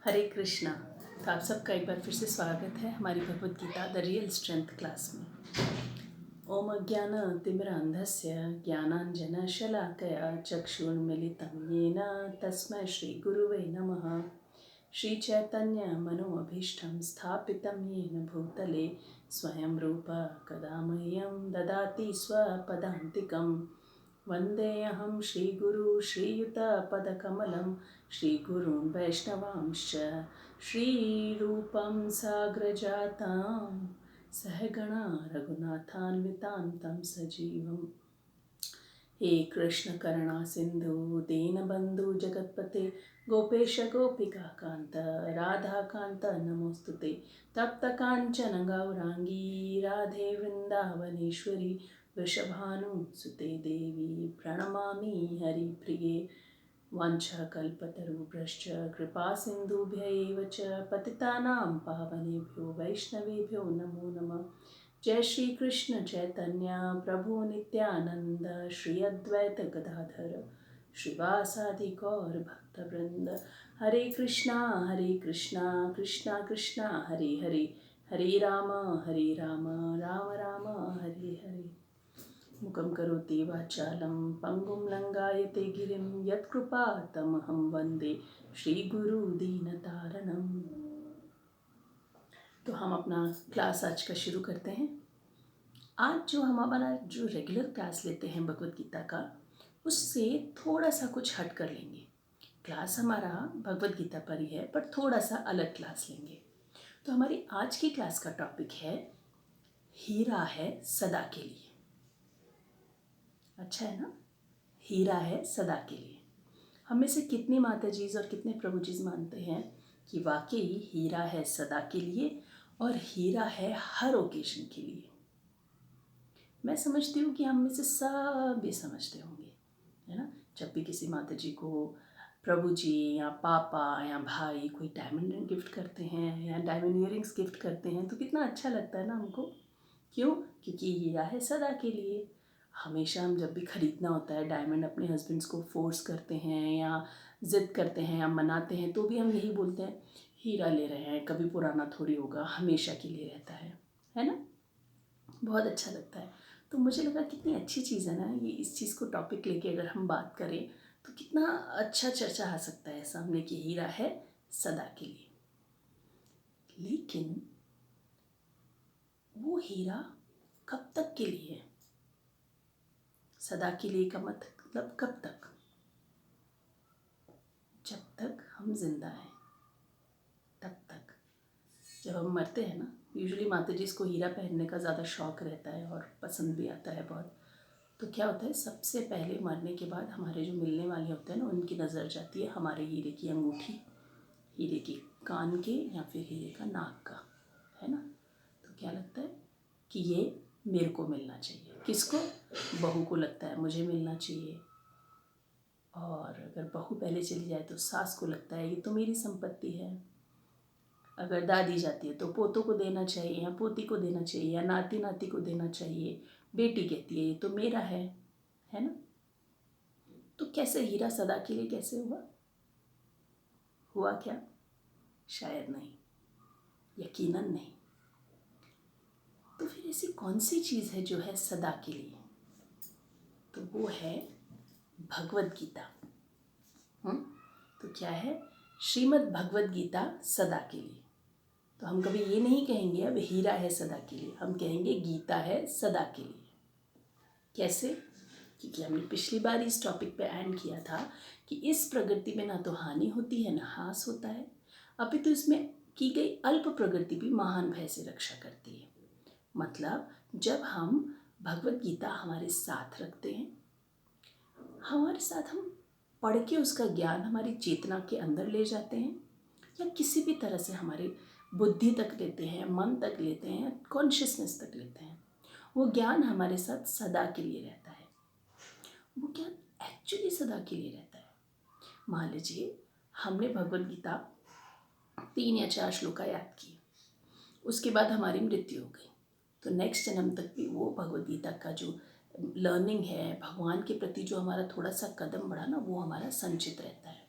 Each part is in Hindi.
हरे कृष्णा। तो आप सबका एक बार फिर से स्वागत है हमारी Bhagavad Gita the real strength class में। ओम अज्ञानतिमिरान्धस्य ज्ञानाञ्जनशलाकया चक्षुर्मिलितं येन तस्मै श्रीगुरुवे नमः। श्रीचैतन्यमनोभीष्टं स्थापितं येन भूतले स्वयं रूप कदा मह्यं ददाति स्वपदान्तिकम्। वन्देऽहं श्रीगुरु श्रीयुतपदकमलं श्रीगुरून् वैष्णवांश्च श्रीरूपं साग्रजातं सहगणा रघुनाथान्वितां तं सजीवम्। हे कृष्ण करुणा सिंधु दीनबंधु जगतपते गोपेश गोपिका कांत राधा कांत नमोस्तुते। तप्त कांचन गौरांगी राधे वृंदावनेश्वरी वृषभानुसुते देवी प्रणमामि हरिप्रिये। वाञ्छाकल्पतरुभ्यश्च कृपा सिन्धुभ्य च पतितानां पावनेभ्यो वैष्णवेभ्यो नमो नमः। जय श्री कृष्ण चैतन्य प्रभु नित्यानंद श्री अद्वैत गदाधर श्रीवासादि गौर भक्तवृंद। हरे कृष्णा कृष्णा कृष्णा हरे हरे, हरे राम राम राम हरे हरे। मुखं करोति वाचालं पंगुं लंगायते गिरिं यत्कृपातमहं वन्दे श्रीगुरुदीनतारणम्। तो हम अपना क्लास आज का शुरू करते हैं। आज जो हम हमारा जो रेगुलर क्लास लेते हैं भगवद गीता का, उससे थोड़ा सा कुछ हट कर लेंगे। क्लास हमारा भगवद गीता पर ही है, पर थोड़ा सा अलग क्लास लेंगे। तो हमारी आज की क्लास का टॉपिक है हीरा है सदा के लिए। अच्छा है ना? हीरा है सदा के लिए। हम में से कितनी माता जीज और कितने प्रभु जीज मानते हैं कि वाकई हीरा है सदा के लिए और हीरा है हर ओकेजन के लिए। मैं समझती हूँ कि हम में से सब ये समझते होंगे, है ना? जब भी किसी माता जी को प्रभु जी या पापा या भाई कोई डायमंड रिंग गिफ्ट करते हैं या डायमंड ईयरिंग्स गिफ्ट करते हैं तो कितना अच्छा लगता है ना हमको। क्यों? क्योंकि हीरा है सदा के लिए। हमेशा हम जब भी ख़रीदना होता है डायमंड अपने हस्बैंड्स को फोर्स करते हैं या ज़िद करते हैं या मनाते हैं तो भी हम यही बोलते हैं हीरा ले रहे हैं, कभी पुराना थोड़ी होगा, हमेशा के लिए रहता है ना? बहुत अच्छा लगता है। तो मुझे लगा कितनी अच्छी चीज़ है ना ये, इस चीज़ को टॉपिक लेके अगर हम बात करें तो कितना अच्छा चर्चा आ सकता है सामने कि हीरा है सदा के लिए। लेकिन वो हीरा कब तक के लिए है? सदा के लिए का मतलब कब तक? जब तक हम जिंदा हैं तब तक। जब हम मरते हैं ना, यूजुअली माता जी इसको हीरा पहनने का ज़्यादा शौक़ रहता है और पसंद भी आता है बहुत। तो क्या होता है, सबसे पहले मरने के बाद हमारे जो मिलने वाले होते हैं ना, उनकी नज़र जाती है हमारे हीरे की अंगूठी, हीरे के कान के या फिर हीरे का नाक का, है ना? तो क्या लगता है कि ये मेरे को मिलना चाहिए। किसको? बहू को लगता है मुझे मिलना चाहिए। और अगर बहू पहले चली जाए तो सास को लगता है ये तो मेरी संपत्ति है। अगर दादी जाती है तो पोतों को देना चाहिए या पोती को देना चाहिए या नाती नाती को देना चाहिए। बेटी कहती है ये तो मेरा है ना? तो कैसे हीरा सदा के लिए कैसे हुआ? हुआ क्या? शायद नहीं, यकीनन नहीं। तो फिर ऐसी कौन सी चीज़ है जो है सदा के लिए? तो वो है भगवद गीता। तो क्या है? श्रीमद् भगवद गीता सदा के लिए। तो हम कभी ये नहीं कहेंगे अब हीरा है सदा के लिए, हम कहेंगे गीता है सदा के लिए। कैसे? क्योंकि हमने पिछली बार इस टॉपिक पे एंड किया था कि इस प्रगति में ना तो हानि होती है ना हास होता है, अभी तो इसमें की गई अल्प प्रगति भी महान भय से रक्षा करती है। मतलब जब हम भगवद गीता हमारे साथ रखते हैं, हमारे साथ हम पढ़ के उसका ज्ञान हमारी चेतना के अंदर ले जाते हैं या किसी भी तरह से हमारे बुद्धि तक लेते हैं, मन तक लेते हैं, कॉन्शियसनेस तक लेते हैं, वो ज्ञान हमारे साथ सदा के लिए रहता है। वो ज्ञान एक्चुअली सदा के लिए रहता है। मान लीजिए हमने भगवद गीता 3 या 4 श्लोका याद किए, उसके बाद हमारी मृत्यु हो गई, तो नेक्स्ट जन्म तक भी वो भगवद गीता का जो लर्निंग है, भगवान के प्रति जो हमारा थोड़ा सा कदम बढ़ा ना, वो हमारा संचित रहता है।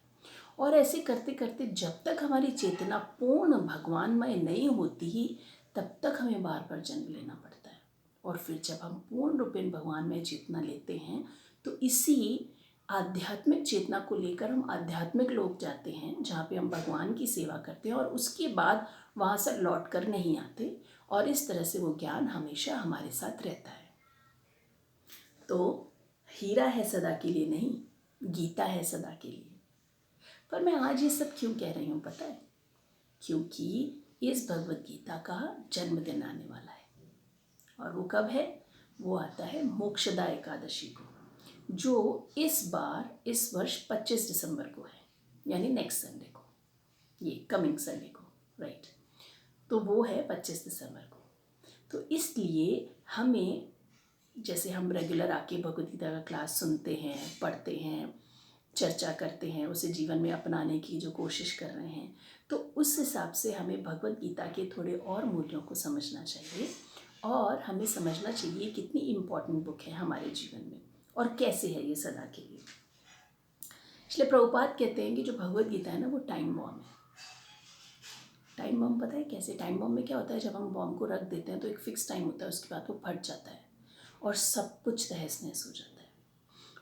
और ऐसे करते करते जब तक हमारी चेतना पूर्ण भगवानमय नहीं होती तब तक हमें बार बार जन्म लेना पड़ता है। और फिर जब हम पूर्ण रूपेण भगवानमय चेतना लेते हैं तो इसी आध्यात्मिक चेतना को लेकर हम आध्यात्मिक लोक जाते हैं जहाँ पे हम भगवान की सेवा करते हैं और उसके बाद वहाँ से लौट कर नहीं आते, और इस तरह से वो ज्ञान हमेशा हमारे साथ रहता है। तो हीरा है सदा के लिए नहीं, गीता है सदा के लिए। पर मैं आज ये सब क्यों कह रही हूँ पता है? क्योंकि इस भगवत गीता का जन्मदिन आने वाला है। और वो कब है? वो आता है मोक्षदा एकादशी को, जो इस वर्ष 25 दिसंबर को है, यानी नेक्स्ट संडे को, ये कमिंग संडे को, राइट। तो वो है 25 दिसंबर को। तो इसलिए हमें, जैसे हम रेगुलर आके भगवद गीता का क्लास सुनते हैं, पढ़ते हैं, चर्चा करते हैं, उसे जीवन में अपनाने की जो कोशिश कर रहे हैं, तो उस हिसाब से हमें भगवद गीता के थोड़े और मूल्यों को समझना चाहिए और हमें समझना चाहिए कितनी इम्पॉर्टेंट बुक है हमारे जीवन में और कैसे है ये सदा के लिए। इसलिए प्रभुपाद कहते हैं कि जो भगवद गीता है ना वो टाइम बॉम्ब है। टाइम बॉम्ब पता है कैसे? टाइम बॉम्ब में क्या होता है, जब हम बॉम्ब को रख देते हैं तो एक फिक्स टाइम होता है, उसके बाद वो फट जाता है और सब कुछ तहस नहस हो जाता है।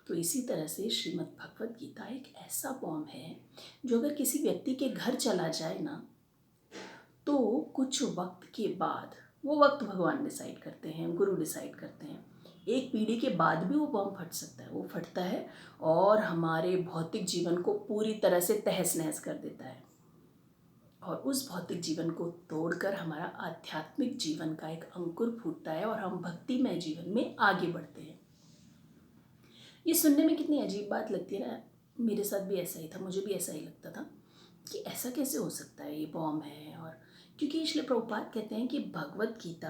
तो इसी तरह से श्रीमद् भगवद गीता एक ऐसा बॉम्ब है जो अगर किसी व्यक्ति के घर चला जाए ना तो कुछ वक्त के बाद, वो वक्त भगवान डिसाइड करते हैं, गुरु डिसाइड करते हैं, एक पीढ़ी के बाद भी वो बॉम्ब फट सकता है। वो फटता है और हमारे भौतिक जीवन को पूरी तरह से तहस नहस कर देता है और उस भौतिक जीवन को तोड़कर हमारा आध्यात्मिक जीवन का एक अंकुर फूटता है और हम भक्तिमय जीवन में आगे बढ़ते हैं। ये सुनने में कितनी अजीब बात लगती है ना। मेरे साथ भी ऐसा ही था, मुझे भी ऐसा ही लगता था कि ऐसा कैसे हो सकता है, ये बॉम्ब है। और क्योंकि इसलिए प्रभुपाद कहते हैं कि भगवत गीता,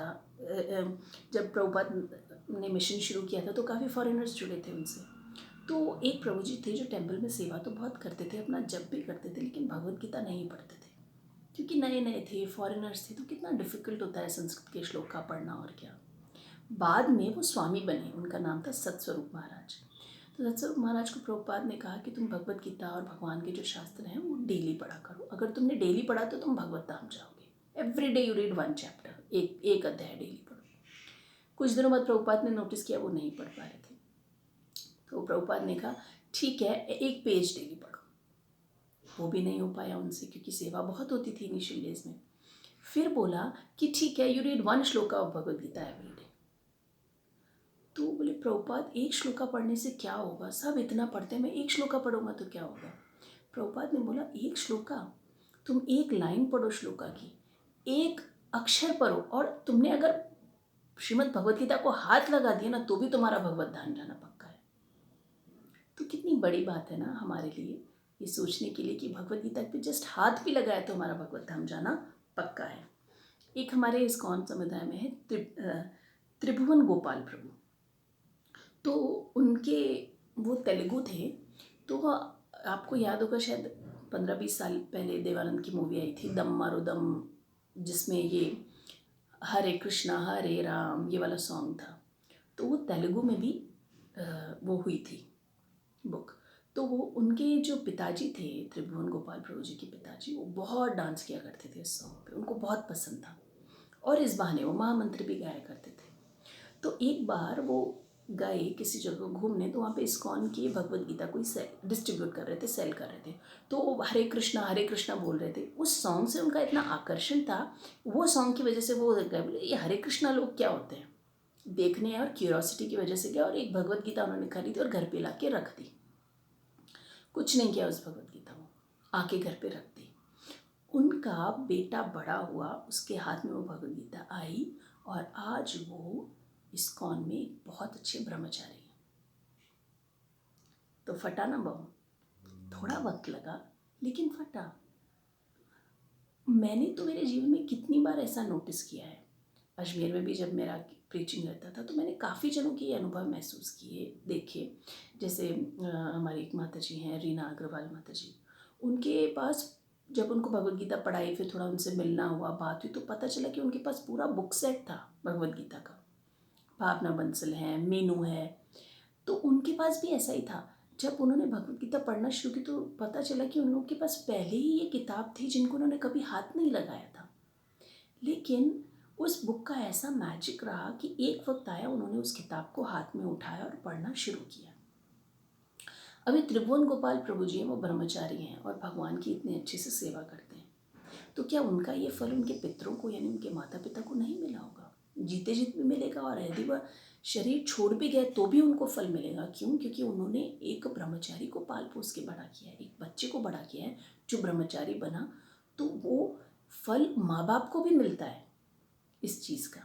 जब प्रभुपाद ने मिशन शुरू किया था तो काफ़ी फॉरेनर्स जुड़े थे उनसे। तो एक प्रभु जी थे जो टेम्पल में सेवा तो बहुत करते थे, अपना जप भी करते थे, लेकिन भगवत गीता नहीं पढ़ते थे क्योंकि नए नए थे, फॉरेनर्स थे, तो कितना डिफ़िकल्ट होता है संस्कृत के श्लोक का पढ़ना और क्या। बाद में वो स्वामी बने, उनका नाम था सतस्वरूप महाराज। तो सतस्वरूप महाराज को प्रभुपाद ने कहा कि तुम भगवत गीता और भगवान के जो शास्त्र हैं वो डेली पढ़ा करो। अगर तुमने डेली पढ़ा तो तुम भगवत धाम जाओगे। Every day you read 1 chapter, एक अध्याय डेली पढ़ो। कुछ दिनों बाद प्रभुपाद ने नोटिस किया वो नहीं पढ़ पा रहे थे, तो प्रभुपाद ने कहा ठीक है 1 पेज डेली पढ़ो। वो भी नहीं हो पाया उनसे क्योंकि सेवा बहुत होती थी इनिशियल डेज में। फिर बोला कि ठीक है यू रीड 1 श्लोका of Bhagavad Gita every day. तो बोले प्रभुपाद 1 श्लोका पढ़ने से क्या होगा, सब इतना पढ़ते हैं, मैं 1 श्लोका पढ़ूंगा तो क्या होगा। प्रभुपाद ने बोला 1 श्लोका, तुम 1 लाइन पढ़ो श्लोका की, 1 अक्षर पढ़ो, और तुमने अगर श्रीमद् भगवद गीता को हाथ लगा दिया ना तो भी तुम्हारा भगवत धाम जाना पक्का है। तो कितनी बड़ी बात है ना हमारे लिए ये सोचने के लिए कि भगवद गीता पे जस्ट हाथ भी लगाया तो हमारा भगवत धाम जाना पक्का है। एक हमारे इस्कॉन समुदाय में है त्रिभुवन गोपाल प्रभु। तो उनके, वो तेलुगु थे, तो आपको याद होगा शायद 15-20 साल पहले देवानंद की मूवी आई थी दम मारो दम, जिसमें ये हरे कृष्णा हरे राम ये वाला सॉन्ग था। तो वो तेलुगु में भी वो हुई थी बुक। तो वो उनके जो पिताजी थे, त्रिभुवन गोपाल प्रभु जी के पिताजी, वो बहुत डांस किया करते थे इस सॉन्ग पे, उनको बहुत पसंद था और इस बहाने वो महामंत्र भी गाया करते थे। तो एक बार वो गए किसी जगह घूमने, तो वहाँ पे इस्कॉन की भगवद गीता कोई डिस्ट्रीब्यूट कर रहे थे, सेल कर रहे थे, तो वो हरे कृष्णा बोल रहे थे। उस सॉन्ग से उनका इतना आकर्षण था, वो सॉन्ग की वजह से वो गए, बोले ये हरे कृष्णा लोग क्या होते हैं देखने, और क्यूरियोसिटी की वजह से गया और एक भगवद गीता उन्होंने खरीदी और घर पे ला के रख दी। कुछ नहीं किया उस भगवद गीता को, आके घर पे रख दी। उनका बेटा बड़ा हुआ, उसके हाथ में वो भगवद गीता आई और आज वो इस्कॉन में एक बहुत अच्छे ब्रह्मचारी हैं। तो फटा ना बम, थोड़ा वक्त लगा लेकिन फटा। मैंने तो मेरे जीवन में कितनी बार ऐसा नोटिस किया है। अजमेर में भी जब मेरा प्रीचिंग रहता था तो मैंने काफ़ी जनों के ये अनुभव महसूस किए, देखे। जैसे हमारी एक माता जी हैं, रीना अग्रवाल माता जी, उनके पास जब उनको भगवद गीता पढ़ाई, फिर थोड़ा उनसे मिलना हुआ, बात हुई, तो पता चला कि उनके पास पूरा बुक सेट था भगवद गीता का। भावना बंसल है, मीनू है, तो उनके पास भी ऐसा ही था। जब उन्होंने भगवद गीता पढ़ना शुरू की तो पता चला कि उन लोगों के पास पहले ही ये किताब थी जिनको उन्होंने कभी हाथ नहीं लगाया था। लेकिन उस बुक का ऐसा मैजिक रहा कि एक वक्त आया, उन्होंने उस किताब को हाथ में उठाया और पढ़ना शुरू किया। अभी त्रिभुवन गोपाल प्रभु जी हैं, वो ब्रह्मचारी हैं और भगवान की इतने अच्छे से सेवा करते हैं। तो क्या उनका ये फल उनके पितरों को यानी उनके माता पिता को नहीं मिला होगा? जीते जीत भी मिलेगा, और यदि वह शरीर छोड़ भी गए तो भी उनको फल मिलेगा। क्यों? क्योंकि उन्होंने एक ब्रह्मचारी को पाल पोस के बड़ा किया है, एक बच्चे को बड़ा किया है जो ब्रह्मचारी बना। तो वो फल माँ बाप को भी मिलता है इस चीज़ का।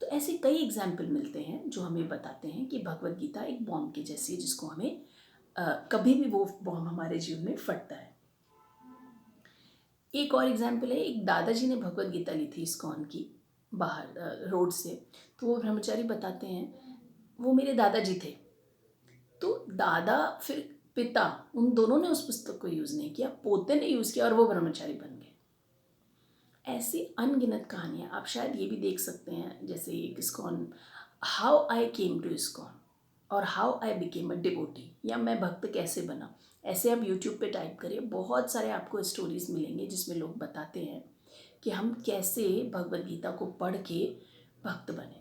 तो ऐसे कई एग्जाम्पल मिलते हैं जो हमें बताते हैं कि भगवद गीता एक बॉम्ब की जैसी है, जिसको हमें कभी भी वो बॉम्ब हमारे जीवन में फटता है। एक और एग्जाम्पल है, एक दादाजी ने भगवद गीता ली थी इस्कॉन की बाहर रोड से। तो वो ब्रह्मचारी बताते हैं, वो मेरे दादाजी थे। तो दादा फिर पिता, उन दोनों ने उस पुस्तक को यूज़ नहीं किया, पोते ने यूज़ किया और वो ब्रह्मचारी बन गए। ऐसी अनगिनत कहानियाँ आप शायद ये भी देख सकते हैं, जैसे एक ISKCON, how I came to ISKCON और how I became a devotee, या मैं भक्त कैसे बना। ऐसे आप यूट्यूब पे टाइप करिए, बहुत सारे आपको स्टोरीज़ मिलेंगे जिसमें लोग बताते हैं कि हम कैसे भगवद गीता को पढ़ के भक्त बने।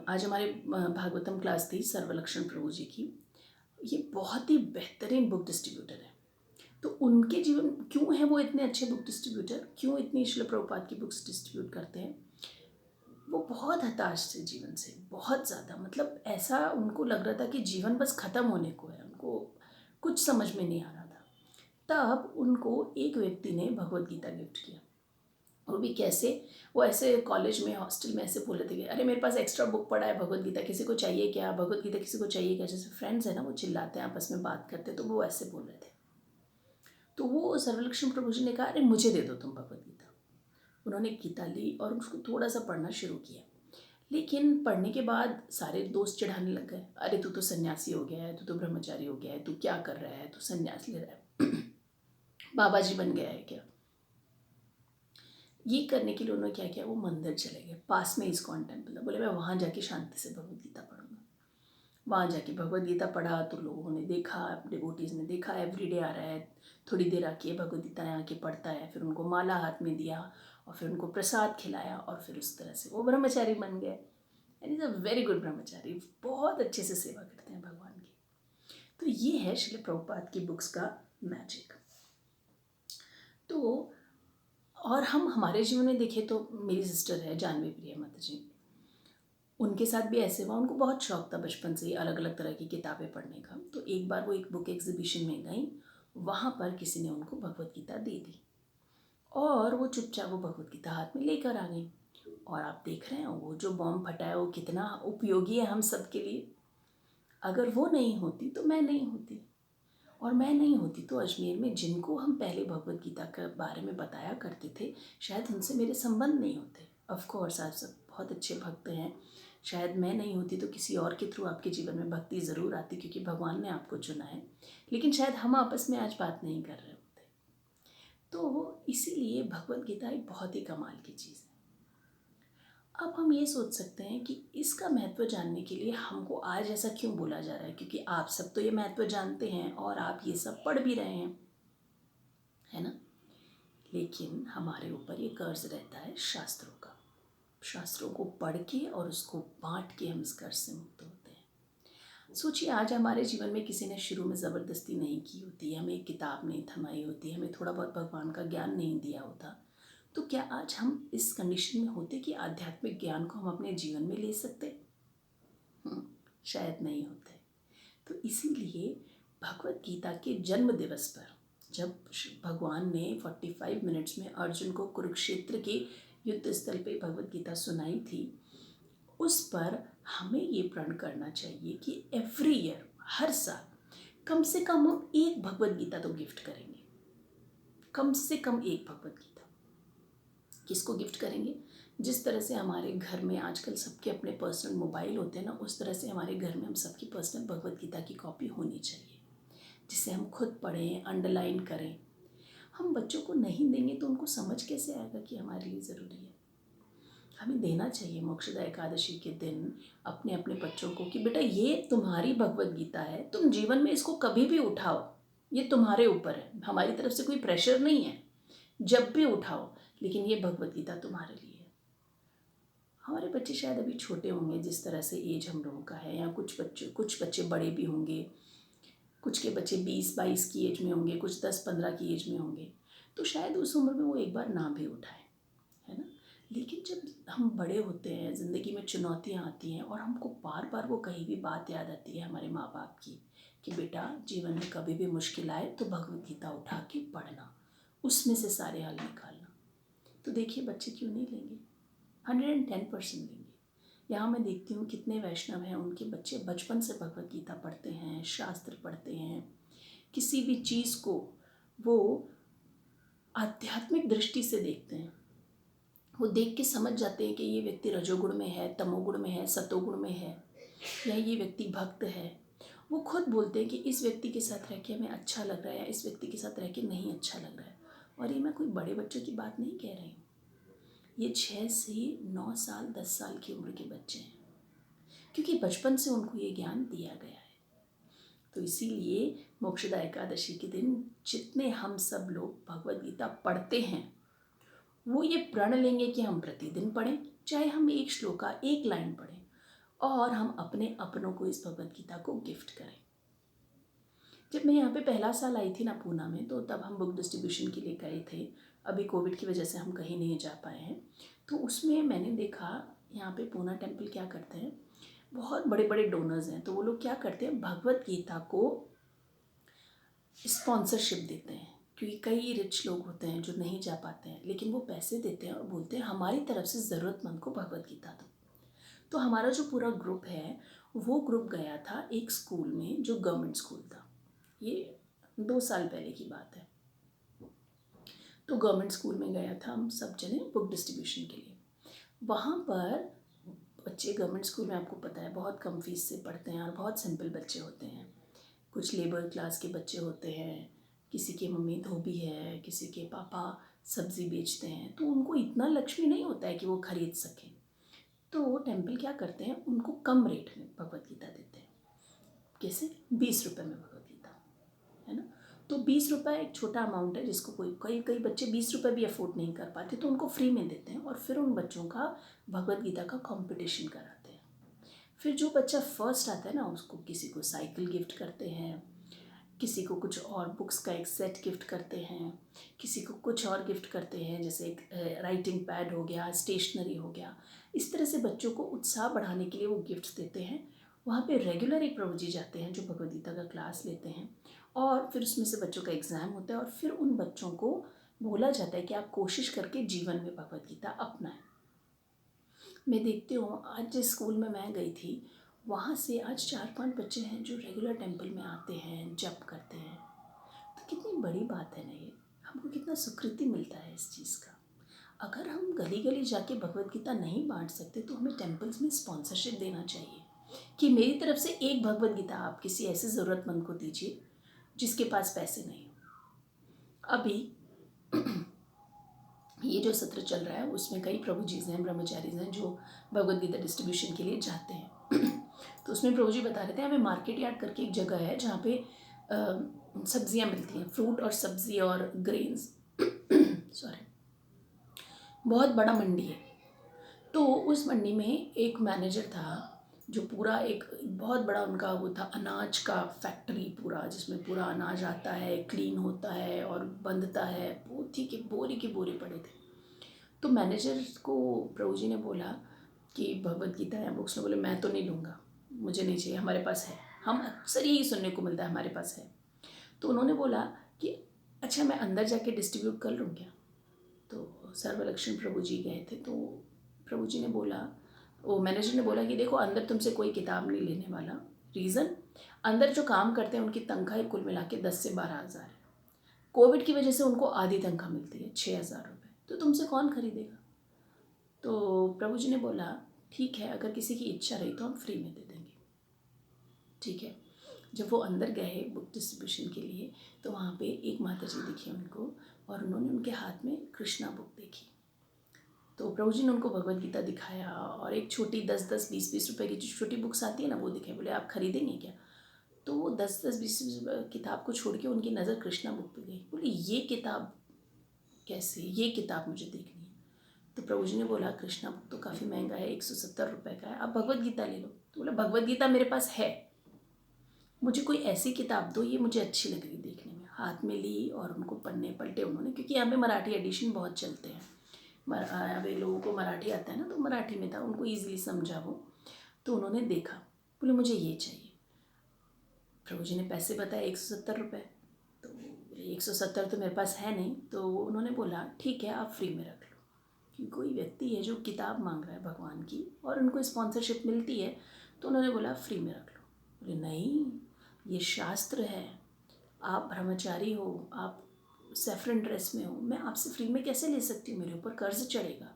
आज हमारे भागवतम क्लास थी सर्वलक्षण प्रभु जी की। ये बहुत ही बेहतरीन बुक डिस्ट्रीब्यूटर है। तो उनके जीवन क्यों है वो इतने अच्छे बुक डिस्ट्रीब्यूटर, क्यों इतनी श्रील प्रभुपाद की बुक्स डिस्ट्रीब्यूट करते हैं? वो बहुत हताश थे जीवन से, बहुत ज़्यादा। मतलब ऐसा उनको लग रहा था कि जीवन बस ख़त्म होने को है, उनको कुछ समझ में नहीं आ रहा था। तब उनको एक व्यक्ति ने भगवद गीता गिफ्ट किया। वो भी कैसे? वो ऐसे कॉलेज में हॉस्टल में ऐसे बोल रहे थे कि अरे मेरे पास एक्स्ट्रा बुक पड़ा है भगवद गीता, किसी को चाहिए क्या? भगवद गीता किसी को चाहिए क्या? जैसे फ्रेंड्स है ना, वो चिल्लाते हैं आपस में बात करते, तो वो ऐसे बोल रहे थे। तो वो सर्वलक्ष्मी प्रभु जी ने कहा अरे मुझे दे दो तुम भगवद गीता। उन्होंने गीता ली और उसको थोड़ा सा पढ़ना शुरू किया। लेकिन पढ़ने के बाद सारे दोस्त चिढ़ाने लग गए, अरे तू तो सन्यासी हो गया है, तू तो ब्रह्मचारी हो गया है, तू क्या कर रहा है, तू सन्यास ले रहा है, बाबा जी बन गया है क्या? ये करने के लिए उन्होंने क्या किया, वो मंदिर चले गए, पास में इस्कॉन टेम्पल है। बोले मैं वहाँ जाके शांति से भगवद गीता पढ़ूंगा। वहाँ जाके भगवद गीता पढ़ा तो लोगों ने देखा, डिवोटीज़ ने देखा एवरीडे आ रहा है, थोड़ी देर आके भगवद गीता यहाँ के पढ़ता है। फिर उनको माला हाथ में दिया और फिर उनको प्रसाद खिलाया और फिर उस तरह से वो ब्रह्मचारी बन गए। And is a very good ब्रह्मचारी, बहुत अच्छे से सेवा करते हैं भगवान की। तो ये है श्रील प्रभुपाद की बुक्स का मैजिक। तो और हम हमारे जीवन में देखें तो मेरी सिस्टर है जानवी प्रिया माता जी, उनके साथ भी ऐसे हुआ। उनको बहुत शौक था बचपन से ही अलग अलग तरह की किताबें पढ़ने का। तो एक बार वो एक बुक एग्जीबिशन में गई, वहाँ पर किसी ने उनको भगवद गीता दे दी और वो चुपचाप वो भगवद गीता हाथ में लेकर आ गई। और आप देख रहे हैं वो जो बॉम्ब फटा है वो कितना उपयोगी है हम सब के लिए। अगर वो नहीं होती तो मैं नहीं होती, और मैं नहीं होती तो अजमेर में जिनको हम पहले भगवद गीता के बारे में बताया करते थे, शायद उनसे मेरे संबंध नहीं होते। ऑफ कोर्स आप सब बहुत अच्छे भक्त हैं, शायद मैं नहीं होती तो किसी और के थ्रू आपके जीवन में भक्ति ज़रूर आती, क्योंकि भगवान ने आपको चुना है। लेकिन शायद हम आपस में आज बात नहीं कर रहे होते। तो इसीलिए भगवद गीता एक बहुत ही कमाल की चीज़ है। अब हम ये सोच सकते हैं कि इसका महत्व जानने के लिए हमको आज ऐसा क्यों बोला जा रहा है, क्योंकि आप सब तो ये महत्व जानते हैं और आप ये सब पढ़ भी रहे हैं, है ना? लेकिन हमारे ऊपर ये कर्ज रहता है शास्त्रों का। शास्त्रों को पढ़ के और उसको बांट के हम इस कर्ज से मुक्त होते हैं। सोचिए आज हमारे जीवन में किसी ने शुरू में ज़बरदस्ती नहीं की होती, हमें एक किताब नहीं थमाई होती, हमें थोड़ा बहुत भगवान का ज्ञान नहीं दिया होता, तो क्या आज हम इस कंडीशन में होते कि आध्यात्मिक ज्ञान को हम अपने जीवन में ले सकते? शायद नहीं होते। तो इसीलिए भगवद गीता के जन्म दिवस पर जब भगवान ने 45 मिनट्स में अर्जुन को कुरुक्षेत्र के युद्ध स्थल पे भगवद गीता सुनाई थी, उस पर हमें ये प्रण करना चाहिए कि एवरी ईयर, हर साल कम से कम हम एक भगवद गीता तो गिफ्ट करेंगे। कम से कम एक भगवद गीता। किसको गिफ्ट करेंगे? जिस तरह से हमारे घर में आजकल सबके अपने पर्सनल मोबाइल होते हैं ना, उस तरह से हमारे घर में हम सबकी पर्सनल भगवद गीता की कॉपी होनी चाहिए, जिसे हम खुद पढ़ें, अंडरलाइन करें। हम बच्चों को नहीं देंगे तो उनको समझ कैसे आएगा कि हमारे लिए ज़रूरी है? हमें देना चाहिए मोक्षदा एकादशी के दिन अपने अपने बच्चों को कि बेटा ये तुम्हारी भगवत गीता है, तुम जीवन में इसको कभी भी उठाओ, ये तुम्हारे ऊपर है, हमारी तरफ से कोई प्रेशर नहीं है, जब भी उठाओ, लेकिन ये भगवत गीता तुम्हारे लिए है। हमारे बच्चे शायद अभी छोटे होंगे, जिस तरह से एज हम लोगों का है, या कुछ बच्चे बड़े भी होंगे, कुछ के बच्चे 20-22 की एज में होंगे, कुछ 10-15 की एज में होंगे, तो शायद उस उम्र में वो एक बार ना भी उठाए, है ना। लेकिन जब हम बड़े होते हैं, ज़िंदगी में चुनौतियाँ आती हैं और हमको बार बार वो कहीं भी बात याद आती है हमारे माँ बाप की कि बेटा जीवन में कभी भी मुश्किल आए तो भगवत गीता उठा के पढ़ना, उसमें से सारे हल निकालना, तो देखिए बच्चे क्यों नहीं लेंगे, 110% लेंगे। यहाँ मैं देखती हूँ कितने वैष्णव हैं, उनके बच्चे बचपन से भगवत गीता पढ़ते हैं, शास्त्र पढ़ते हैं, किसी भी चीज़ को वो आध्यात्मिक दृष्टि से देखते हैं, वो देख के समझ जाते हैं कि ये व्यक्ति रजोगुण में है, तमोगुण में है, सतोगुण में है, या ये व्यक्ति भक्त है। वो खुद बोलते हैं कि इस व्यक्ति के साथ रह के हमें अच्छा लग रहा है या इस व्यक्ति के साथ रह के नहीं अच्छा लग रहा है। और ये मैं कोई बड़े बच्चों की बात नहीं कह रही हूँ, ये 6 से 9 साल 10 साल की उम्र के बच्चे हैं, क्योंकि बचपन से उनको ये ज्ञान दिया गया है। तो इसीलिए मोक्षदा एकादशी के दिन जितने हम सब लोग भगवद गीता पढ़ते हैं, वो ये प्रण लेंगे कि हम प्रतिदिन पढ़ें, चाहे हम एक श्लोका एक लाइन पढ़ें, और हम अपने अपनों को इस भगवद गीता को गिफ्ट करें। जब मैं यहाँ पे पहला साल आई थी ना पूना में, तो तब हम बुक डिस्ट्रीब्यूशन के लिए गए थे, अभी कोविड की वजह से हम कहीं नहीं जा पाए हैं। तो उसमें मैंने देखा यहाँ पे पूना टेम्पल क्या करते हैं, बहुत बड़े बड़े डोनर्स हैं, तो वो लोग क्या करते हैं, भगवत गीता को स्पॉन्सरशिप देते हैं, क्योंकि कई रिच लोग होते हैं जो नहीं जा पाते हैं, लेकिन वो पैसे देते हैं और बोलते हैं हमारी तरफ से ज़रूरतमंद को भगवत गीता दो। तो हमारा जो पूरा ग्रुप है, वो ग्रुप गया था एक स्कूल में जो गवर्नमेंट स्कूल था, ये 2 साल पहले की बात है। तो गवर्नमेंट स्कूल में गया था हम सब जने बुक डिस्ट्रीब्यूशन के लिए। वहाँ पर बच्चे, गवर्नमेंट स्कूल में आपको पता है बहुत कम फीस से पढ़ते हैं और बहुत सिंपल बच्चे होते हैं। कुछ लेबर क्लास के बच्चे होते हैं, किसी की मम्मी धोबी है, किसी के पापा सब्ज़ी बेचते हैं, तो उनको इतना लक्ष्मी नहीं होता है कि वो खरीद सकें। तो टेम्पल क्या करते हैं, उनको कम रेट में भगवत गीता देते हैं। कैसे? 20 रुपये में भगवत गीता, है ना। तो 20 रुपये एक छोटा अमाउंट है, जिसको कई कई बच्चे 20 रुपये भी अफोर्ड नहीं कर पाते, तो उनको फ्री में देते हैं और फिर उन बच्चों का भगवत गीता का कंपटीशन कराते हैं। फिर जो बच्चा फर्स्ट आता है ना, उसको किसी को साइकिल गिफ्ट करते हैं, किसी को कुछ और बुक्स का एक सेट गिफ्ट करते हैं, किसी को कुछ और गिफ्ट करते हैं, जैसे एक राइटिंग पैड हो गया, स्टेशनरी हो गया। इस तरह से बच्चों को उत्साह बढ़ाने के लिए वो गिफ्ट्स देते हैं। वहाँ पे रेगुलर एक प्रभु जी जाते हैं जो भगवद गीता का क्लास लेते हैं, और फिर उसमें से बच्चों का एग्ज़ाम होता है, और फिर उन बच्चों को बोला जाता है कि आप कोशिश करके जीवन में भगवद गीता अपनाएं। मैं देखती हूँ आज जिस स्कूल में मैं गई थी, वहाँ से आज 4-5 बच्चे हैं जो रेगुलर टेम्पल में आते हैं, जप करते हैं। तो कितनी बड़ी बात है ना ये, हमको कितना सुकृति मिलता है इस चीज़ का। अगर हम गली गली जाके भगवत गीता नहीं बांट सकते, तो हमें टेम्पल्स में स्पॉन्सरशिप देना चाहिए कि मेरी तरफ से एक भगवत गीता आप किसी ऐसे ज़रूरतमंद को दीजिए जिसके पास पैसे नहीं हो। अभी ये जो सत्र चल रहा है उसमें कई प्रभु जी हैं, ब्रह्मचारी हैं जो भगवद गीता डिस्ट्रीब्यूशन के लिए जाते हैं। तो उसमें प्रभु जी बता रहे थे, हमें मार्केट यार्ड करके एक जगह है जहाँ पे सब्जियाँ मिलती हैं, फ्रूट और सब्ज़ी और ग्रेन्स सॉरी, बहुत बड़ा मंडी है। तो उस मंडी में एक मैनेजर था जो पूरा एक बहुत बड़ा उनका वो था, अनाज का फैक्ट्री पूरा, जिसमें पूरा अनाज आता है, क्लीन होता है और बंधता है, पोथी के बोरे पड़े थे। तो मैनेजर को प्रभु जी ने बोला कि भगवत गीता या बुक्स, ने बोले मैं तो नहीं लूँगा, मुझे नहीं चाहिए, हमारे पास है। हम अक्सर यही सुनने को मिलता है, हमारे पास है। तो उन्होंने बोला कि अच्छा मैं अंदर जाके डिस्ट्रीब्यूट कर लूँ क्या। तो सर्वलक्षण प्रभु जी गए थे, तो प्रभु जी ने बोला, वो मैनेजर ने बोला कि देखो अंदर तुमसे कोई किताब नहीं लेने वाला। रीज़न, अंदर जो काम करते हैं उनकी तनख्वाह कुल मिला के 10 से 12 हज़ार है। कोविड की वजह से उनको आधी तनख्वाह मिलती है, 6,000 रुपये, तो तुमसे कौन खरीदेगा। तो प्रभु जी ने बोला ठीक है, अगर किसी की इच्छा रही तो हम फ्री में दे देंगे। ठीक है। जब वो अंदर गए बुक डिस्ट्रीब्यूशन के लिए, तो वहाँ पे एक माता जी दिखी उनको, और उन्होंने उनके हाथ में कृष्णा बुक देखी। तो प्रभु जी ने उनको भगवद गीता दिखाया और एक छोटी 10-10, 20-20 रुपए की जो छोटी बुक्स आती है ना वो दिखाई। बोले आप खरीदेंगे क्या? तो वो 10-10, 20-20 किताब को छोड़ के उनकी नज़र कृष्णा बुक पे गई। बोले ये किताब कैसे, ये किताब मुझे देखनी है। तो प्रभु जी ने बोला कृष्णा बुक तो काफ़ी महंगा है, 170 रुपये का है, आप भगवद गीता ले लो। तो बोला भगवद गीता मेरे पास है, मुझे कोई ऐसी किताब दो, ये मुझे अच्छी लग रही देखने में। हाथ में ली और उनको पन्ने पलटे उन्होंने, क्योंकि यहाँ पे मराठी एडिशन बहुत चलते हैं। अभी लोगों को मराठी आता है ना, तो मराठी में था, उनको ईजिली समझा वो। तो उन्होंने देखा, बोले मुझे ये चाहिए। प्रभु जी ने पैसे बताए 170 रुपये। तो बोले 170 तो मेरे पास है नहीं। तो उन्होंने बोला ठीक है आप फ्री में रख लो, कि कोई व्यक्ति है जो किताब मांग रहा है भगवान की और उनको स्पॉन्सरशिप मिलती है, तो उन्होंने बोला फ्री में रख लो। बोले नहीं, ये शास्त्र है, आप ब्रह्मचारी हो, आप सेफरन ड्रेस में हो, मैं आपसे फ्री में कैसे ले सकती हूँ, मेरे ऊपर कर्ज चढ़ेगा।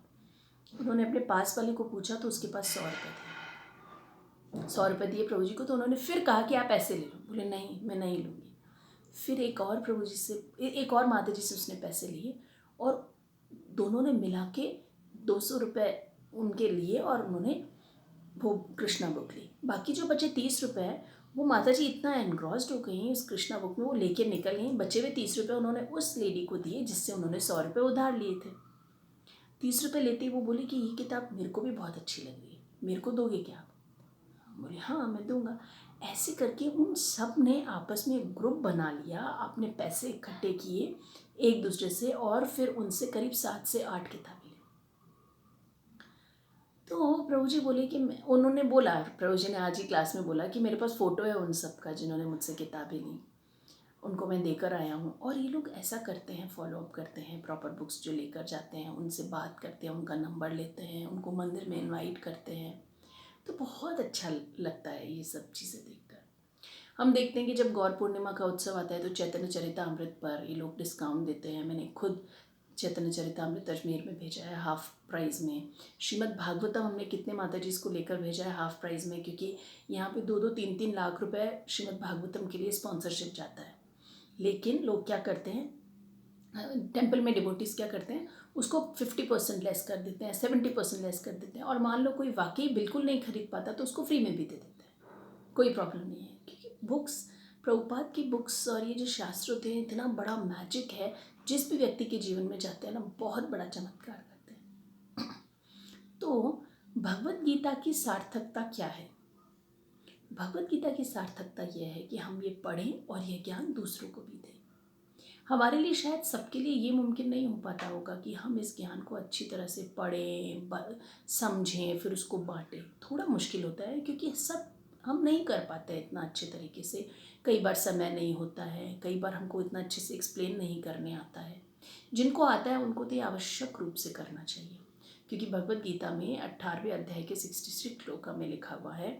उन्होंने अपने पास वाले को पूछा तो उसके पास 100 रुपये थे। 100 रुपये दिए प्रभु जी को। तो उन्होंने फिर कहा कि आप ऐसे ले लो। बोले नहीं मैं नहीं लूँगी। फिर एक और प्रभु जी से, एक और माता जी से उसने पैसे लिए और दोनों ने मिला के 200 रुपये उनके लिए और उन्होंने वो कृष्णा बुक ली। बाकी जो बचे 30 रुपये है, वो माता जी इतना एनग्रॉस्ड हो गई उस कृष्णा बुक में, वो लेके निकल गई। बचे हुए 30 रुपये उन्होंने उस लेडी को दिए जिससे उन्होंने 100 रुपये उधार लिए थे। 30 रुपये लेते ही वो बोली कि ये किताब मेरे को भी बहुत अच्छी लग रही है, मेरे को दोगे क्या आप? बोले हाँ मैं दूंगा। ऐसे करके उन सब ने आपस में एक ग्रुप बना लिया, आपने पैसे इकट्ठे किए एक दूसरे से और फिर उनसे करीब 7 से 8 किताबें ली। तो प्रभु जी बोले कि उन्होंने बोला, प्रभु जी ने आज ही क्लास में बोला कि मेरे पास फ़ोटो है उन सब का जिन्होंने मुझसे किताबें ली, उनको मैं देकर आया हूँ। और ये लोग ऐसा करते हैं, फॉलो अप करते हैं, प्रॉपर बुक्स जो लेकर जाते हैं उनसे बात करते हैं, उनका नंबर लेते हैं, उनको मंदिर में इनवाइट करते हैं। तो बहुत अच्छा लगता है ये सब चीज़ें देखकर। हम देखते हैं कि जब गौर पूर्णिमा का उत्सव आता है तो चैतन्य चरितामृत पर ये लोग डिस्काउंट देते हैं। मैंने खुद चैतन्य चरितामृत अजमेर में भेजा है हाफ प्राइस में। श्रीमद् भागवतम हमने कितने माता जी इसको लेकर भेजा है हाफ प्राइस में, क्योंकि यहाँ पे 2-2, 3-3 लाख रुपए श्रीमद् भागवतम के लिए स्पॉन्सरशिप जाता है। लेकिन लोग क्या करते हैं, टेम्पल में डिवोटीज क्या करते हैं, उसको 50% लेस कर देते हैं, 70% लेस कर देते हैं। और मान लो कोई वाकई बिल्कुल नहीं खरीद पाता तो उसको फ्री में भी दे देते हैं, कोई प्रॉब्लम नहीं है। क्योंकि बुक्स, प्रभुपाद की बुक्स और ये जो शास्त्र होते हैं इतना बड़ा मैजिक है, जिस भी व्यक्ति के जीवन में जाते हैं ना बहुत बड़ा चमत्कार करते हैं। तो भगवत गीता की सार्थकता क्या है? भगवत गीता की सार्थकता यह है कि हम ये पढ़ें और यह ज्ञान दूसरों को भी दें। हमारे लिए शायद सबके लिए ये मुमकिन नहीं हो पाता होगा कि हम इस ज्ञान को अच्छी तरह से पढ़ें, समझें, फिर उसको बांटें। थोड़ा मुश्किल होता है क्योंकि सब हम नहीं कर पाते इतना अच्छे तरीके से। कई बार समय नहीं होता है, कई बार हमको इतना अच्छे से एक्सप्लेन नहीं करने आता है। जिनको आता है उनको तो ये आवश्यक रूप से करना चाहिए, क्योंकि भगवत गीता में 18वें अध्याय के 66 श्लोक में लिखा हुआ है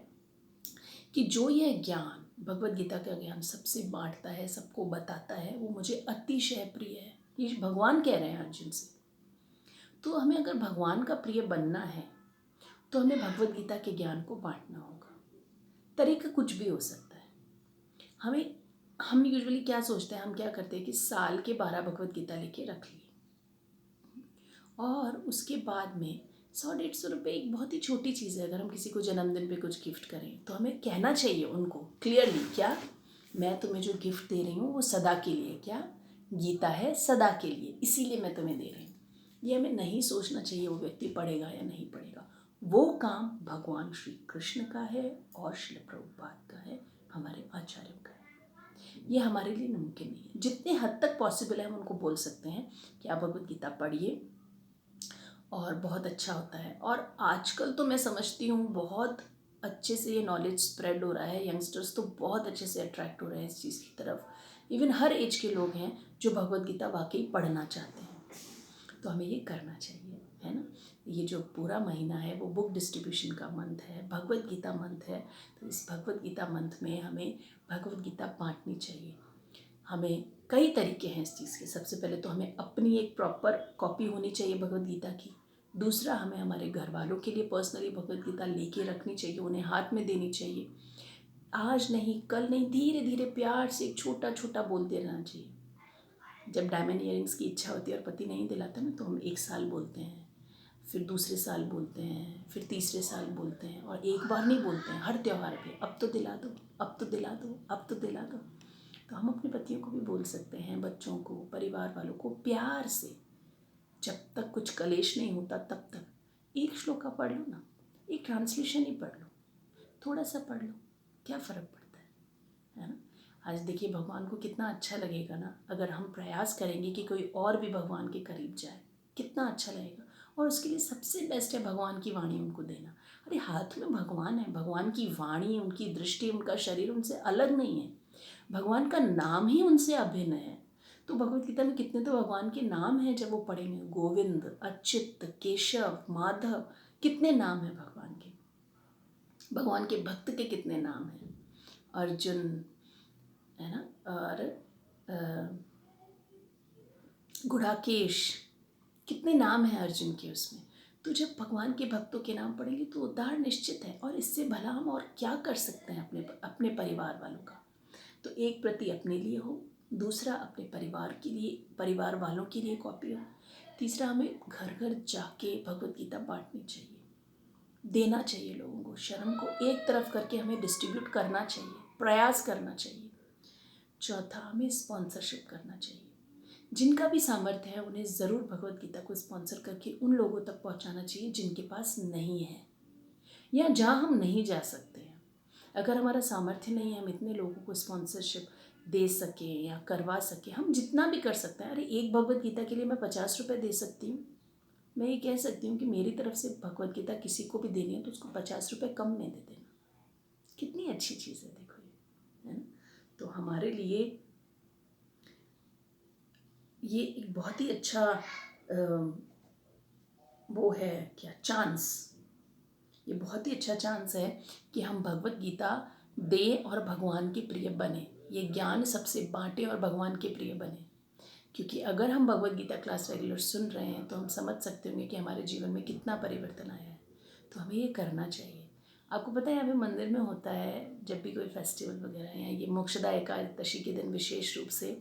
कि जो यह ज्ञान, भगवत गीता का ज्ञान सबसे बांटता है, सबको बताता है, वो मुझे अतिशय प्रिय है। ये भगवान कह रहे हैं अर्जुन से। तो हमें अगर भगवान का प्रिय बनना है तो हमें भगवत गीता के ज्ञान को बांटना होगा। तरीका कुछ भी हो सकता है। हम यूजुअली क्या सोचते हैं, हम क्या करते हैं कि साल के 12 भगवत गीता लेके रख लिए और उसके बाद में 100-150 रुपये एक बहुत ही छोटी चीज़ है। अगर हम किसी को जन्मदिन पे कुछ गिफ्ट करें तो हमें कहना चाहिए उनको क्लियरली, क्या मैं तुम्हें जो गिफ्ट दे रही हूँ वो सदा के लिए, क्या गीता है सदा के लिए, इसीलिए मैं तुम्हें दे रही हूँ। ये हमें नहीं सोचना चाहिए वो व्यक्ति पढ़ेगा या नहीं पढ़ेगा। वो काम भगवान श्री कृष्ण का है और श्री प्रभुपाद का है, हमारे आचार्यों का है। ये हमारे लिए मुमकिन नहीं है। जितने हद तक पॉसिबल है हम उनको बोल सकते हैं कि आप भगवत गीता पढ़िए और बहुत अच्छा होता है। और आजकल तो मैं समझती हूँ बहुत अच्छे से ये नॉलेज स्प्रेड हो रहा है। यंगस्टर्स तो बहुत अच्छे से अट्रैक्ट हो रहे हैं इस चीज़ की तरफ। इवन हर एज के लोग हैं जो भगवत गीता वाकई पढ़ना चाहते हैं। तो हमें ये करना चाहिए, है ना। ये जो पूरा महीना है वो बुक डिस्ट्रीब्यूशन का मंथ है, भगवत गीता मंथ है। तो इस भगवत गीता मंथ में हमें भगवत गीता बांटनी चाहिए। हमें कई तरीके हैं इस चीज़ के। सबसे पहले तो हमें अपनी एक प्रॉपर कॉपी होनी चाहिए भगवत गीता की। दूसरा, हमें हमारे घर वालों के लिए पर्सनली भगवत गीता लेके रखनी चाहिए, उन्हें हाथ में देनी चाहिए। आज नहीं, कल नहीं, धीरे धीरे प्यार से छोटा छोटा बोलते रहना चाहिए। जब डायमंड ईयरिंग्स की इच्छा होती है और पति नहीं दिलाता ना तो हम 1 साल बोलते हैं, फिर दूसरे साल बोलते हैं, फिर तीसरे साल बोलते हैं, और एक बार नहीं बोलते हैं, हर त्यौहार पे अब तो दिला दो, अब तो दिला दो, अब तो दिला दो। तो हम अपने पतियों को भी बोल सकते हैं, बच्चों को, परिवार वालों को प्यार से, जब तक कुछ कलेश नहीं होता तब तक एक श्लोक का पढ़ लो ना, एक ट्रांसलेशन ही पढ़ लो, थोड़ा सा पढ़ लो, क्या फ़र्क पड़ता है ना। आज देखिए भगवान को कितना अच्छा लगेगा ना अगर हम प्रयास करेंगे कि कोई और भी भगवान के करीब जाए, कितना अच्छा लगेगा। और उसके लिए सबसे बेस्ट है भगवान की वाणी उनको देना। अरे हाथ में भगवान है, भगवान की वाणी, उनकी दृष्टि, उनका शरीर उनसे अलग नहीं है, भगवान का नाम ही उनसे अभिन्न है। तो भगवत गीता में कितने तो भगवान के नाम हैं, जब वो पढ़ेंगे, गोविंद, अच्युत, केशव, माधव, कितने नाम हैं भगवान के। भगवान के भक्त के कितने नाम हैं, अर्जुन है ना, और गुड़ाकेश, कितने नाम हैं अर्जुन के उसमें। तो जब भगवान के भक्तों के नाम पढ़ेंगे तो उद्धार निश्चित है। और इससे भला हम और क्या कर सकते हैं अपने अपने परिवार वालों का। तो एक प्रति अपने लिए हो, दूसरा अपने परिवार के लिए, परिवार वालों के लिए कॉपी हो, तीसरा हमें घर घर जाके भगवत गीता बांटनी चाहिए, देना चाहिए लोगों को, शर्म को एक तरफ करके हमें डिस्ट्रीब्यूट करना चाहिए, प्रयास करना चाहिए। चौथा, हमें स्पॉन्सरशिप करना चाहिए। जिनका भी सामर्थ्य है उन्हें ज़रूर भगवत गीता को स्पॉन्सर करके उन लोगों तक पहुंचाना चाहिए जिनके पास नहीं है, या जहां हम नहीं जा सकते हैं। अगर हमारा सामर्थ्य नहीं है हम इतने लोगों को स्पॉन्सरशिप दे सकें या करवा सकें, हम जितना भी कर सकते हैं। अरे एक भगवत गीता के लिए मैं 50 रुपये दे सकती हूँ। मैं ये कह सकती हूँ कि मेरी तरफ से भगवत गीता किसी को भी देनी है तो उसको 50 रुपये कम में दे देना। कितनी अच्छी चीज़ है, देखो ये, है ना। तो हमारे लिए ये एक बहुत ही अच्छा वो है क्या, चांस, ये बहुत ही अच्छा चांस है कि हम भगवत गीता दें और भगवान के प्रिय बने, ये ज्ञान सबसे बांटें और भगवान के प्रिय बने। क्योंकि अगर हम भगवत गीता क्लास रेगुलर सुन रहे हैं तो हम समझ सकते होंगे कि हमारे जीवन में कितना परिवर्तन आया है। तो हमें ये करना चाहिए। आपको पता है यहाँ पे मंदिर में होता है, जब भी कोई फेस्टिवल वगैरह है, ये मोक्षदा एकादशी के दिन विशेष रूप से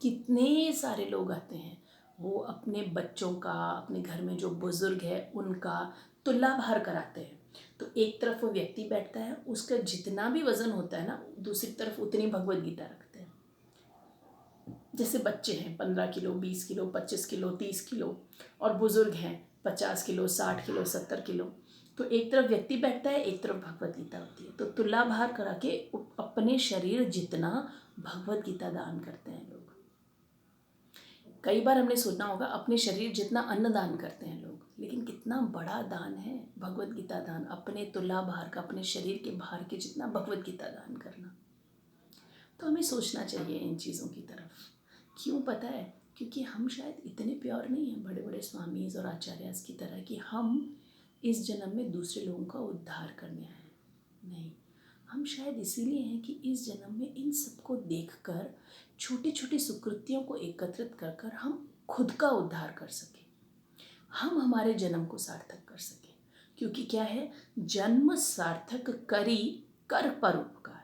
कितने सारे लोग आते हैं। वो अपने बच्चों का, अपने घर में जो बुज़ुर्ग है उनका तुलाभार कराते हैं। तो एक तरफ वो व्यक्ति बैठता है, उसका जितना भी वज़न होता है ना, दूसरी तरफ उतनी भगवत गीता रखते हैं। जैसे बच्चे हैं 15 किलो, 20 किलो, 25 किलो, 30 किलो, और बुज़ुर्ग हैं 50 किलो, 60 किलो, 70 किलो। तो एक तरफ व्यक्ति बैठता है, एक तरफ भगवत गीता होती है। तो तुलाभार करा के अपने शरीर जितना भगवत गीता दान करते हैं लोग। कई बार हमने सोचना होगा अपने शरीर जितना अन्न दान करते हैं लोग, लेकिन कितना बड़ा दान है भगवत गीता दान, अपने तुलाभार का, अपने शरीर के भार के जितना भगवत गीता दान करना। तो हमें सोचना चाहिए इन चीज़ों की तरफ। क्यों पता है? क्योंकि हम शायद इतने प्योर नहीं हैं बड़े बड़े स्वामीज और आचार्यास की तरह कि हम इस जन्म में दूसरे लोगों का उद्धार करने आए हैं। नहीं, हम शायद इसीलिए हैं कि इस जन्म में इन सबको देखकर, छोटी छोटी सुकृतियों को एकत्रित कर कर हम खुद का उद्धार कर सकें, हम हमारे जन्म को सार्थक कर सकें। क्योंकि क्या है, जन्म सार्थक करी कर परोपकार।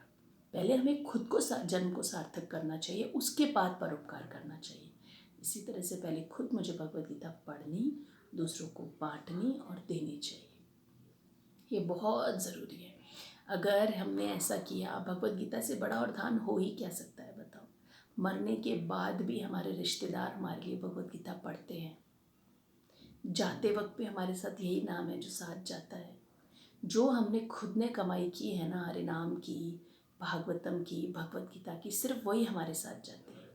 पहले हमें खुद को जन्म को सार्थक करना चाहिए, उसके बाद परोपकार करना चाहिए। इसी तरह से पहले खुद मुझे भगवत गीता पढ़नी, दूसरों को बांटनी और देनी चाहिए। ये बहुत ज़रूरी है। अगर हमने ऐसा किया, भगवत गीता से बड़ा और दान हो ही क्या सकता है बताओ। मरने के बाद भी हमारे रिश्तेदार हमारे लिए भगवत गीता पढ़ते हैं। जाते वक्त भी हमारे साथ यही नाम है जो साथ जाता है। जो हमने खुद ने कमाई की है ना, हरि नाम की, भागवतम की, भगवत गीता की, सिर्फ वही हमारे साथ जाती है।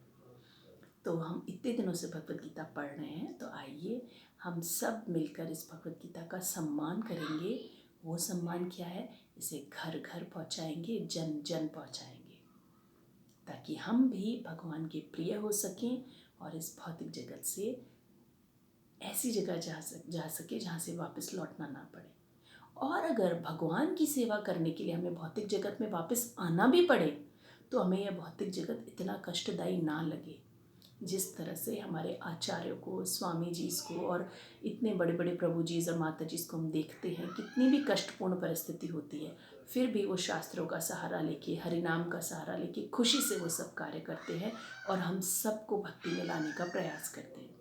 तो हम इतने दिनों से भगवत गीता पढ़ रहे हैं, तो आइए हम सब मिलकर इस भगवत गीता का सम्मान करेंगे। वो सम्मान क्या है? इसे घर घर पहुंचाएंगे, जन जन पहुंचाएंगे, ताकि हम भी भगवान के प्रिय हो सकें और इस भौतिक जगत से ऐसी जगह जा सके जहाँ से वापस लौटना ना पड़े। और अगर भगवान की सेवा करने के लिए हमें भौतिक जगत में वापस आना भी पड़े तो हमें यह भौतिक जगत इतना कष्टदायी ना लगे। जिस तरह से हमारे आचार्यों को, स्वामी जी को और इतने बड़े बड़े प्रभु जी और माता जी को हम देखते हैं, कितनी भी कष्टपूर्ण परिस्थिति होती है, फिर भी वो शास्त्रों का सहारा लेके, हरिनाम का सहारा लेके खुशी से वो सब कार्य करते हैं और हम सबको भक्ति में लाने का प्रयास करते हैं।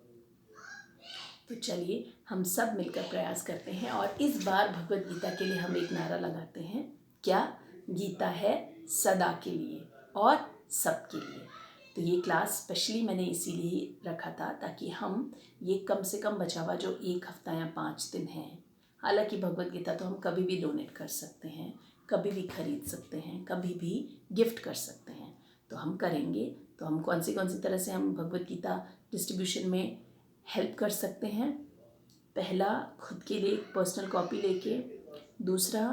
तो चलिए हम सब मिलकर प्रयास करते हैं और इस बार भगवत गीता के लिए हम एक नारा लगाते हैं, क्या? गीता है सदा के लिए और सबके लिए। तो ये क्लास स्पेशली मैंने इसीलिए रखा था ताकि हम ये कम से कम बचा हुआ जो 1 हफ्ता या 5 दिन है, हालांकि भगवत गीता तो हम कभी भी डोनेट कर सकते हैं, कभी भी खरीद सकते हैं, कभी भी गिफ्ट कर सकते हैं, तो हम करेंगे। तो हम कौन सी तरह से हम भगवत गीता डिस्ट्रीब्यूशन में हेल्प कर सकते हैं? पहला, खुद के लिए एक पर्सनल कॉपी लेके, दूसरा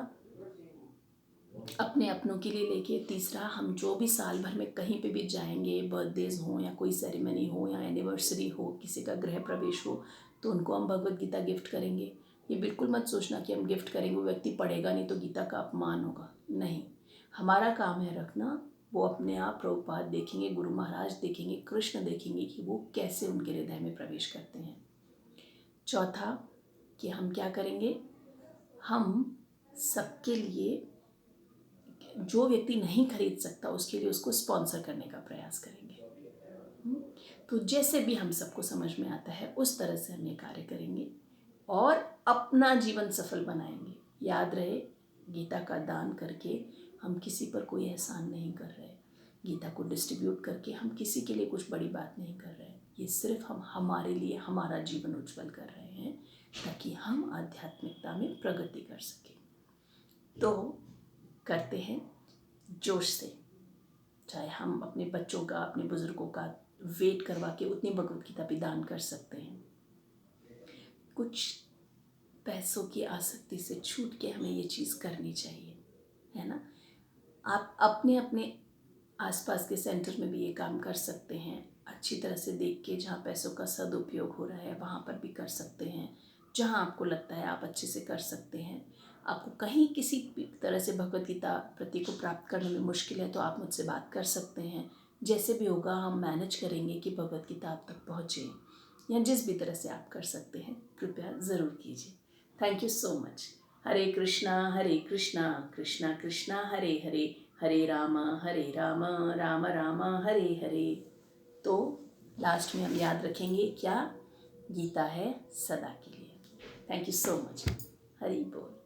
अपने अपनों के लिए लेके, तीसरा हम जो भी साल भर में कहीं पे भी जाएंगे, बर्थडेज हो या कोई सेरेमनी हो या एनिवर्सरी हो, किसी का गृह प्रवेश हो, तो उनको हम भगवत गीता गिफ्ट करेंगे। ये बिल्कुल मत सोचना कि हम गिफ्ट करेंगे वो व्यक्ति पढ़ेगा नहीं तो गीता का अपमान होगा, नहीं। हमारा काम है रखना, वो अपने आप प्रभुपाद देखेंगे, गुरु महाराज देखेंगे, कृष्ण देखेंगे कि वो कैसे उनके हृदय में प्रवेश करते हैं। चौथा कि हम क्या करेंगे, हम सबके लिए, जो व्यक्ति नहीं खरीद सकता उसके लिए उसको स्पॉन्सर करने का प्रयास करेंगे। तो जैसे भी हम सबको समझ में आता है उस तरह से हम ये कार्य करेंगे और अपना जीवन सफल बनाएंगे। याद रहे, गीता का दान करके हम किसी पर कोई एहसान नहीं कर रहे, गीता को डिस्ट्रीब्यूट करके हम किसी के लिए कुछ बड़ी बात नहीं कर रहे, ये सिर्फ हम हमारे लिए हमारा जीवन उज्जवल कर रहे हैं ताकि हम आध्यात्मिकता में प्रगति कर सकें। तो करते हैं जोश से, चाहे हम अपने बच्चों का, अपने बुजुर्गों का वेट करवा के उतनी भगवत गीता भी दान कर सकते हैं। कुछ पैसों की आसक्ति से छूट के हमें ये चीज़ करनी चाहिए, है ना। आप अपने अपने आसपास के सेंटर में भी ये काम कर सकते हैं, अच्छी तरह से देख के, जहाँ पैसों का सदुपयोग हो रहा है वहाँ पर भी कर सकते हैं। जहाँ आपको लगता है आप अच्छे से कर सकते हैं, आपको कहीं किसी तरह से भगवत गीता प्रति को प्राप्त करने में मुश्किल है तो आप मुझसे बात कर सकते हैं। जैसे भी होगा हम मैनेज करेंगे कि भगवत गीता आप तक पहुँचे, या जिस भी तरह से आप कर सकते हैं कृपया ज़रूर कीजिए। Thank you so much. Hare Krishna Krishna Krishna Hare Hare, Hare Ram Ram Ram Hare Hare. तो लास्ट में हम याद रखेंगे, क्या? गीता है सदा के लिए। Thank you so much. Hari बोल।